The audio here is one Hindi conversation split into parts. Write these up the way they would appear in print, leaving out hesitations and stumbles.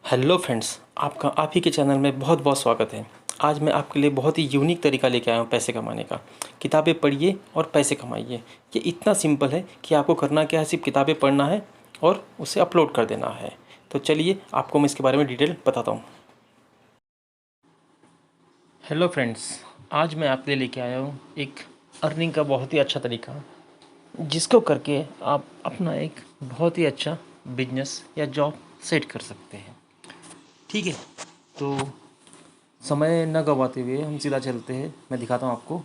हेलो फ्रेंड्स, आपका आप ही के चैनल में बहुत बहुत स्वागत है। आज मैं आपके लिए बहुत ही यूनिक तरीका लेके आया हूँ पैसे कमाने का। किताबें पढ़िए और पैसे कमाइए। ये इतना सिंपल है कि आपको करना क्या है, सिर्फ किताबें पढ़ना है और उसे अपलोड कर देना है। तो चलिए आपको मैं इसके बारे में डिटेल बताता हूँ। हेलो फ्रेंड्स, आज मैं आपके लिए लेके आया हूँ एक अर्निंग का बहुत ही अच्छा तरीका, जिसको करके आप अपना एक बहुत ही अच्छा बिजनेस या जॉब सेट कर सकते हैं। ठीक है, तो समय न गवाते हुए हम सीधा चलते हैं, मैं दिखाता हूँ आपको।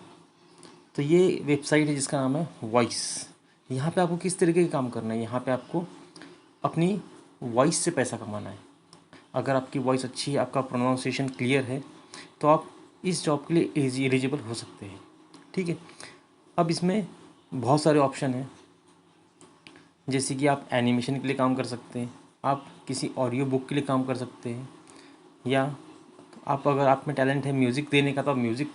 तो ये वेबसाइट है जिसका नाम है वॉइस। यहाँ पे आपको किस तरीके का काम करना है, यहाँ पे आपको अपनी वॉइस से पैसा कमाना है। अगर आपकी वॉइस अच्छी है, आपका प्रोनाउंसिएशन क्लियर है, तो आप इस जॉब के लिए एलिजिबल हो सकते हैं। ठीक है, अब इसमें बहुत सारे ऑप्शन हैं, जैसे कि आप एनिमेशन के लिए काम कर सकते हैं, आप किसी ऑडियो बुक के लिए काम कर सकते हैं, या आप अगर आप में टैलेंट है म्यूज़िक देने का तो आप म्यूज़िक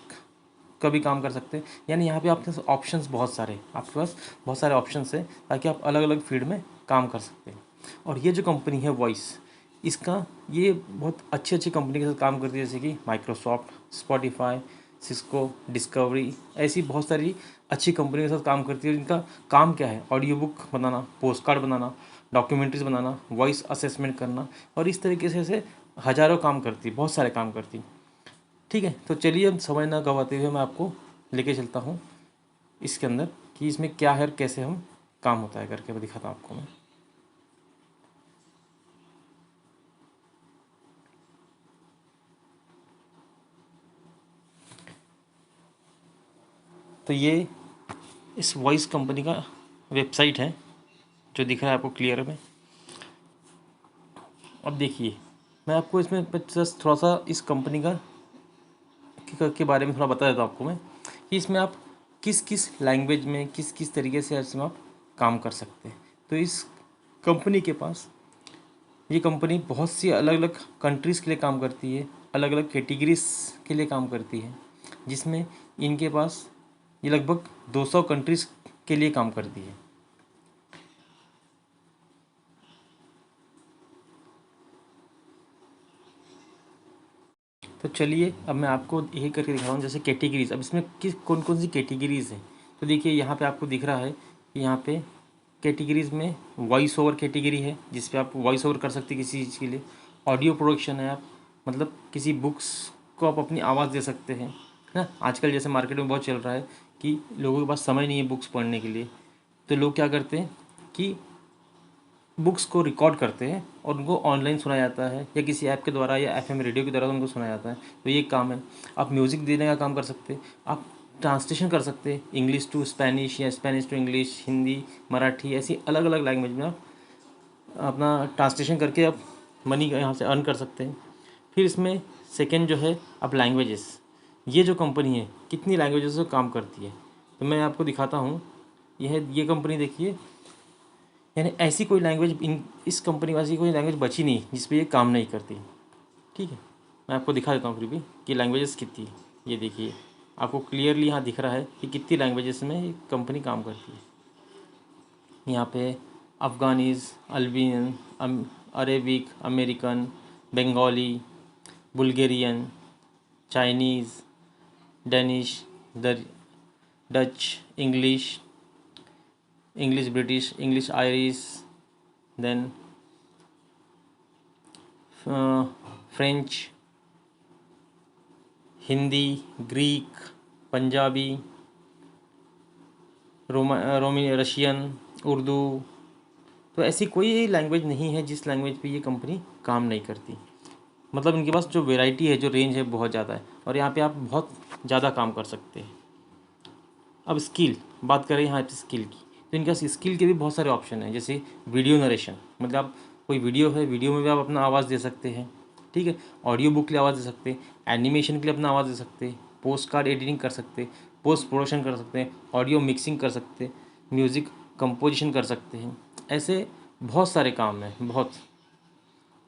का भी काम कर सकते हैं। यानी यहाँ पे आपके पास ऑप्शंस बहुत सारे, आपके पास बहुत सारे ऑप्शंस हैं ताकि आप अलग अलग फील्ड में काम कर सकते हैं। और ये जो कंपनी है वॉइस, इसका ये बहुत अच्छी अच्छी कंपनी के साथ काम करती है, जैसे कि माइक्रोसॉफ्ट, स्पॉटिफाई, सिस्को, डिस्कवरी, ऐसी बहुत सारी अच्छी कंपनी के साथ काम करती है। इनका काम क्या है, ऑडियो बुक बनाना, पोस्ट कार्ड बनाना, डॉक्यूमेंट्रीज बनाना, वॉइस असेसमेंट करना, और इस तरीके से हज़ारों काम करती, बहुत सारे काम करती। ठीक है, तो चलिए अब समय ना गंवाते हुए मैं आपको लेके चलता हूँ इसके अंदर कि इसमें क्या है और कैसे हम काम होता है करके मैं दिखाता हूँ आपको मैं। तो ये इस वॉइस कंपनी का वेबसाइट है जो दिख रहा है आपको क्लियर में। अब देखिए, मैं आपको इसमें जस्ट थोड़ा सा इस कंपनी के बारे में थोड़ा बता देता हूँ आपको मैं, कि इसमें आप किस किस लैंग्वेज में किस किस तरीके से इसमें आप काम कर सकते हैं। तो इस कंपनी के पास, ये कंपनी बहुत सी अलग अलग कंट्रीज़ के लिए काम करती है, अलग अलग कैटेगरीज के लिए काम करती है, जिसमें इनके पास ये लगभग 200 कंट्रीज़ के लिए काम करती है। तो चलिए अब मैं आपको यही करके दिखा रहा हूँ, जैसे कैटेगरीज। अब इसमें किस कौन कौन सी कैटेगरीज हैं, तो देखिए यहाँ पे आपको दिख रहा है कि यहाँ पे कैटेगरीज में वॉइस ओवर कैटेगरी है, जिस पे आप वॉइस ओवर कर सकते हैं किसी चीज़ के लिए। ऑडियो प्रोडक्शन है, आप मतलब किसी बुक्स को आप अपनी आवाज़ दे सकते हैं, है ना। आजकल जैसे मार्केट में बहुत चल रहा है कि लोगों के पास समय नहीं है बुक्स पढ़ने के लिए, तो लोग क्या करते हैं कि बुक्स को रिकॉर्ड करते हैं और उनको ऑनलाइन सुनाया जाता है, या किसी ऐप के द्वारा या एफएम रेडियो की द्वारा उनको सुनाया जाता है। तो ये काम है। आप म्यूज़िक देने का काम कर सकते हैं, आप ट्रांसलेशन कर सकते हैं, इंग्लिश टू स्पेनिश या Spanish to English, Hindi, Marathi, ऐसी अलग अलग लैंग्वेज में आप अपना ट्रांसलेशन करके आप मनी यहाँ से अर्न कर सकते हैं। फिर इसमें सेकेंड जो है, अब लैंग्वेजेस। ये जो कंपनी है कितनी लैंग्वेजेस में काम करती है, तो मैं आपको दिखाता हूँ। यह ये कंपनी देखिए, यानी ऐसी कोई लैंग्वेज इस कंपनी में ऐसी कोई लैंग्वेज बची नहीं जिस पे ये काम नहीं करती। ठीक है, मैं आपको दिखा देता हूँ फिर भी कि लैंग्वेजेस कितनी है। ये देखिए, आपको क्लियरली यहाँ दिख रहा है कि कितनी लैंग्वेजेस में ये कंपनी काम करती है। यहाँ पे Afghanis, Albanian, Arabic, American, Bengali, Bulgarian, Chinese, Danish, Dutch, English, English British, English Irish, then French, Hindi, Greek, Punjabi, रोमी, रशियन, उर्दू। तो ऐसी कोई लैंग्वेज नहीं है जिस लैंग्वेज पे ये कंपनी काम नहीं करती। मतलब इनके पास जो वैरायटी है, जो रेंज है, बहुत ज़्यादा है, और यहाँ पे आप बहुत ज़्यादा काम कर सकते हैं। अब स्किल बात करें यहाँ पे स्किल की, तो इनके पास स्किल के भी बहुत सारे ऑप्शन हैं, जैसे वीडियो नरेशन। मतलब आप कोई वीडियो है, वीडियो में भी आप अपना आवाज़ दे सकते हैं। ठीक है, ऑडियो बुक के लिए आवाज़ दे सकते हैं, एनिमेशन के लिए अपना आवाज़ दे सकते हैं, पोस्ट कार्ड एडिटिंग कर सकते हैं, पोस्ट प्रोडक्शन कर सकते हैं, ऑडियो मिक्सिंग कर सकते हैं, म्यूज़िक कंपोजिशन कर सकते हैं। ऐसे बहुत सारे काम हैं, बहुत।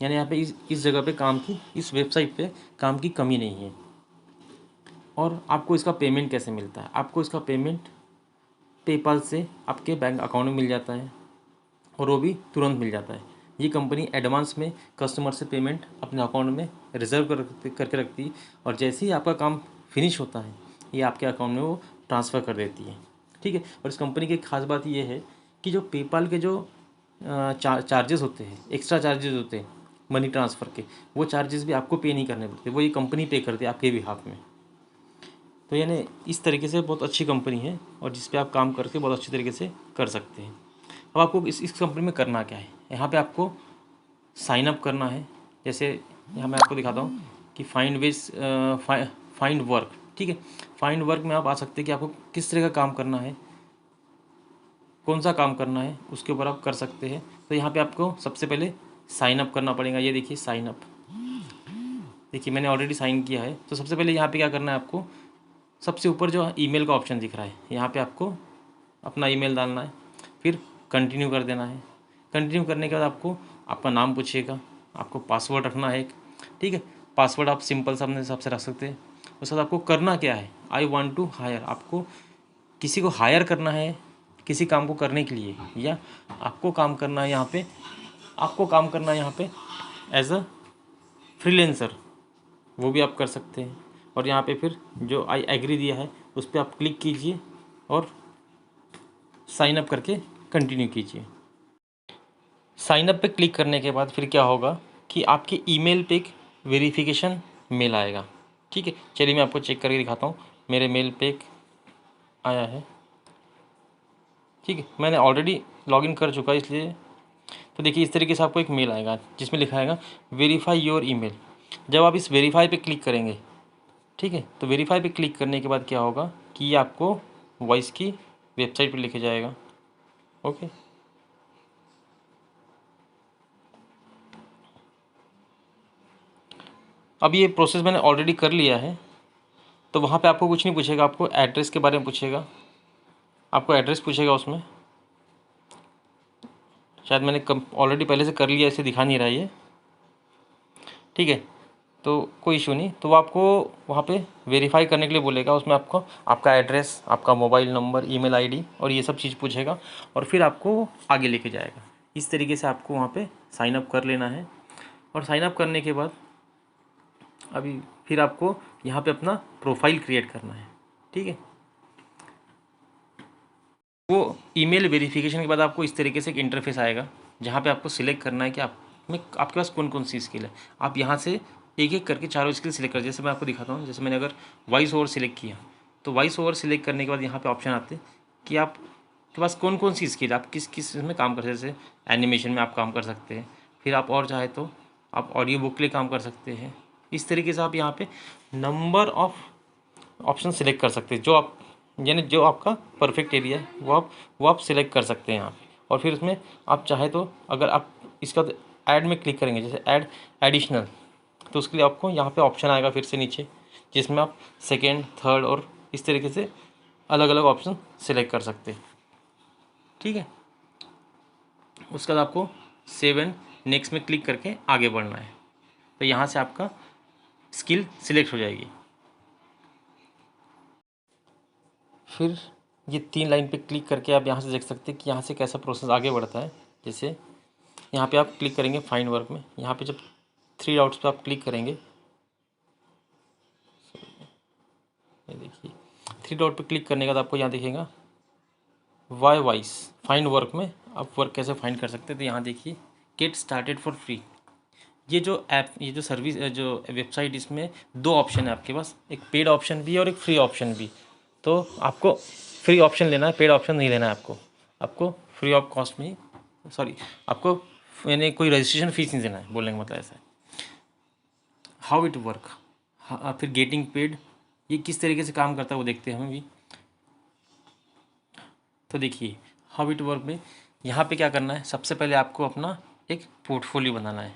यानी यहाँ पे इस जगह पे काम की, इस वेबसाइट पे काम की कमी नहीं है। और आपको इसका पेमेंट कैसे मिलता है, आपको इसका पेमेंट पेपाल से आपके बैंक अकाउंट में मिल जाता है, और वो भी तुरंत मिल जाता है। ये कंपनी एडवांस में कस्टमर से पेमेंट अपने अकाउंट में रिजर्व करके रखती है, और जैसे ही आपका काम फिनिश होता है ये आपके अकाउंट में वो ट्रांसफ़र कर देती है। ठीक है। और इस कंपनी की एक खास बात ये है कि जो पेपाल के जो चार्जेस होते हैं, एक्स्ट्रा चार्जेस होते हैं मनी ट्रांसफ़र के, वो चार्जेस भी आपको पे नहीं करने पड़ते, वो ये कंपनी पे करती है आपके बिहाफ में। तो यानी इस तरीके से बहुत अच्छी कंपनी है, और जिस पे आप काम करके बहुत अच्छी तरीके से कर सकते हैं। अब आपको इस कंपनी में करना क्या है, यहाँ पे आपको साइन अप करना है। जैसे यहाँ मैं आपको दिखाता हूँ कि फाइंड वर्क। ठीक है। फाइंड वर्क में आप आ सकते हैं कि आपको किस तरह का काम करना है, कौन सा काम करना है, उसके ऊपर आप कर सकते हैं। तो यहाँ पे आपको सबसे पहले साइन अप करना पड़ेगा। ये देखिए साइन अप, देखिए मैंने ऑलरेडी साइन किया है। तो सबसे पहले यहाँ पे क्या करना है आपको, सबसे ऊपर जो ईमेल का ऑप्शन दिख रहा है यहाँ पे आपको अपना ईमेल डालना है, फिर कंटिन्यू कर देना है। कंटिन्यू करने के बाद आपको आपका नाम पूछेगा, आपको पासवर्ड रखना है एक। ठीक है। पासवर्ड आप सिंपल सा अपने हिसाब से रख सकते हैं। उसके बाद आपको करना क्या है, आई वांट टू हायर, आपको किसी को हायर करना है किसी काम को करने के लिए, या आपको काम करना है यहाँ पे, आपको काम करना है यहाँ पे एज अ फ्रीलेंसर, वो भी आप कर सकते हैं। और यहाँ पे फिर जो आई एग्री दिया है उस पर आप क्लिक कीजिए और साइन अप करके कंटिन्यू कीजिए। साइन अप पे क्लिक करने के बाद फिर क्या होगा कि आपके ईमेल पे एक वेरिफिकेशन मेल आएगा। ठीक है। चलिए मैं आपको चेक करके दिखाता हूँ, मेरे मेल पे एक आया है। ठीक है। मैंने ऑलरेडी लॉगिन कर चुका है इसलिए। तो देखिए इस तरीके से आपको एक मेल आएगा जिसमें लिखा आएगा वेरीफाई योर ईमेल। जब आप इस वेरीफाई पे क्लिक करेंगे, ठीक है, तो वेरीफाई पे क्लिक करने के बाद क्या होगा कि ये आपको वॉइस की वेबसाइट पे लेके जाएगा। ओके। अब ये प्रोसेस मैंने ऑलरेडी कर लिया है। तो वहाँ पे आपको कुछ नहीं पूछेगा, आपको एड्रेस के बारे में पूछेगा, आपको एड्रेस पूछेगा उसमें। शायद मैंने ऑलरेडी पहले से कर लिया, इसे दिखा नहीं रहा ये। ठीक है। तो कोई इशू नहीं। तो वो आपको वहाँ पे वेरीफाई करने के लिए बोलेगा, उसमें आपको आपका एड्रेस, आपका मोबाइल नंबर, ईमेल आईडी और ये सब चीज़ पूछेगा, और फिर आपको आगे लेके जाएगा। इस तरीके से आपको वहाँ पे साइन अप कर लेना है। और साइन अप करने के बाद अभी फिर आपको यहाँ पे अपना प्रोफाइल क्रिएट करना है। ठीक है। वो ईमेल वेरिफिकेशन के बाद आपको इस तरीके से एक इंटरफेस आएगा जहाँ पे आपको सिलेक्ट करना है कि आप में आपके पास कौन कौन सी स्किल है। आप यहाँ से एक एक करके चारों स्किल सिलेक्ट कर, जैसे मैं आपको दिखाता हूँ। जैसे मैंने अगर वॉइस ओवर सिलेक्ट किया, तो वॉइस ओवर सिलेक्ट करने के बाद यहाँ पे ऑप्शन आते हैं कि आप के पास कौन कौन सी स्किल, आप किस किस में काम कर सकते हैं। जैसे एनिमेशन में आप काम कर सकते हैं, फिर आप और चाहे तो आप ऑडियो बुक के लिए काम कर सकते हैं। इस तरीके से आप यहाँ पे नंबर ऑफ ऑप्शन सिलेक्ट कर सकते हैं, जो आप यानी जो आपका परफेक्ट एरिया है वो आप सिलेक्ट कर सकते हैं यहाँ पे। और फिर उसमें आप चाहे तो अगर आप इसका ऐड में क्लिक करेंगे, जैसे ऐड एडिशनल, तो उसके लिए आपको यहाँ पे ऑप्शन आएगा फिर से नीचे, जिसमें आप सेकेंड, थर्ड और इस तरीके से अलग अलग ऑप्शन सिलेक्ट कर सकते हैं। ठीक है। उसके बाद आपको सेव एंड नेक्स्ट में क्लिक करके आगे बढ़ना है। तो यहाँ से आपका स्किल सिलेक्ट हो जाएगी। फिर ये 3 लाइन पे क्लिक करके आप यहाँ से देख सकते हैं कि यहाँ से कैसा प्रोसेस आगे बढ़ता है। जैसे यहाँ पे आप क्लिक करेंगे फाइंड वर्क में, यहाँ पे जब 3 डॉट्स पे आप क्लिक करेंगे, ये देखिए 3 डॉट पे क्लिक करने के बाद आपको यहाँ दिखेगा वाई वॉइस फाइंड वर्क में आप वर्क कैसे फाइंड कर सकते हैं। तो यहाँ देखिए गेट स्टार्टेड फॉर फ्री। ये जो ऐप, ये जो सर्विस, जो वेबसाइट, इसमें 2 ऑप्शन है आपके पास, एक पेड ऑप्शन भी है और एक फ्री ऑप्शन भी। तो आपको फ्री ऑप्शन लेना है, पेड ऑप्शन नहीं लेना है आपको फ्री ऑफ कॉस्ट में, सॉरी, आपको यानी कोई रजिस्ट्रेशन फीस नहीं देना है, बोलने का मतलब ऐसा है। हाउ इट वर्क, फिर गेटिंग पेड, ये किस तरीके से काम करता है वो देखते हैं हम भी। तो देखिए हाउ इट वर्क में यहाँ पे क्या करना है, सबसे पहले आपको अपना एक पोर्टफोलियो बनाना है।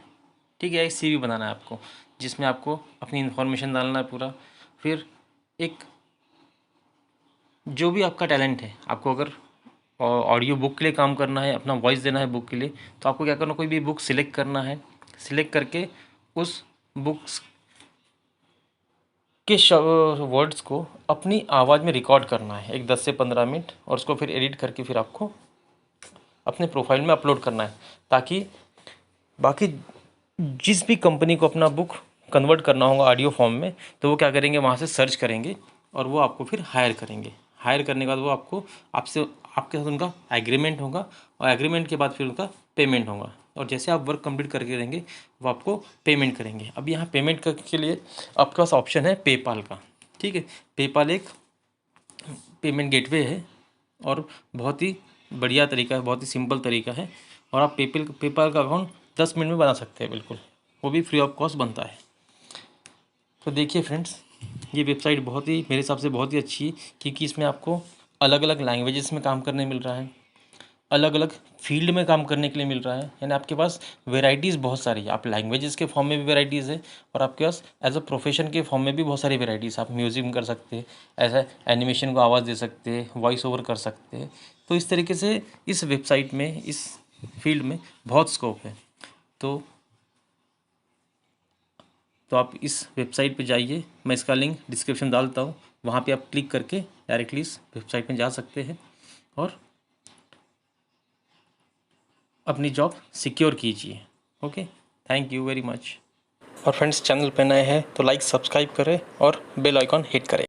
ठीक है। एक सीवी बनाना है आपको, जिसमें आपको अपनी इन्फॉर्मेशन डालना है पूरा। फिर एक जो भी आपका टैलेंट है, आपको अगर ऑडियो बुक के लिए काम करना है, अपना वॉइस देना है बुक के लिए, तो आपको क्या करना, कोई भी बुक सिलेक्ट करना है। सिलेक्ट करके उस बुक्स के वर्ड्स को अपनी आवाज़ में रिकॉर्ड करना है एक 10 से 15 मिनट, और उसको फिर एडिट करके फिर आपको अपने प्रोफाइल में अपलोड करना है, ताकि बाकी जिस भी कंपनी को अपना बुक कन्वर्ट करना होगा ऑडियो फॉर्म में, तो वो क्या करेंगे, वहाँ से सर्च करेंगे और वो आपको फिर हायर करेंगे। हायर करने के बाद वो आपको आपके साथ उनका एग्रीमेंट होगा और एग्रीमेंट के बाद फिर उनका पेमेंट होगा, और जैसे आप वर्क कंप्लीट करके रहेंगे वो आपको पेमेंट करेंगे। अब यहाँ पेमेंट के लिए आपके पास ऑप्शन है पेपाल का। ठीक है, पेपाल एक पेमेंट गेटवे है और बहुत ही बढ़िया तरीका है, बहुत ही सिंपल तरीका है, और आप पेपाल का अकाउंट 10 मिनट में बना सकते हैं बिल्कुल, वो भी फ्री ऑफ कॉस्ट बनता है। तो देखिए फ्रेंड्स, ये वेबसाइट बहुत ही मेरे हिसाब से बहुत ही अच्छी है, क्योंकि इसमें आपको अलग अलग लैंग्वेजेस में काम करने मिल रहा है, अलग अलग फील्ड में काम करने के लिए मिल रहा है, यानी आपके पास वेराइटीज़ बहुत सारी है। आप लैंग्वेजेस के फॉर्म में भी वेराइटीज़ है और आपके पास एज अ प्रोफेशन के फॉर्म में भी बहुत सारी वेराइटीज़। आप म्यूजिक में कर सकते हैं, ऐसा एनिमेशन को आवाज़ दे सकते हैं, वॉइस ओवर कर सकते हैं। तो इस तरीके से इस वेबसाइट में, इस फील्ड में बहुत स्कोप है। तो आप इस वेबसाइट पे जाइए, मैं इसका लिंक डिस्क्रिप्शन डालता हूँ, वहाँ पे आप क्लिक करके डायरेक्टली इस वेबसाइट में जा सकते हैं और अपनी जॉब सिक्योर कीजिए। Okay, thank you very much. और फ्रेंड्स, चैनल पे नए हैं तो लाइक सब्सक्राइब करें और बेल आइकॉन हिट करें।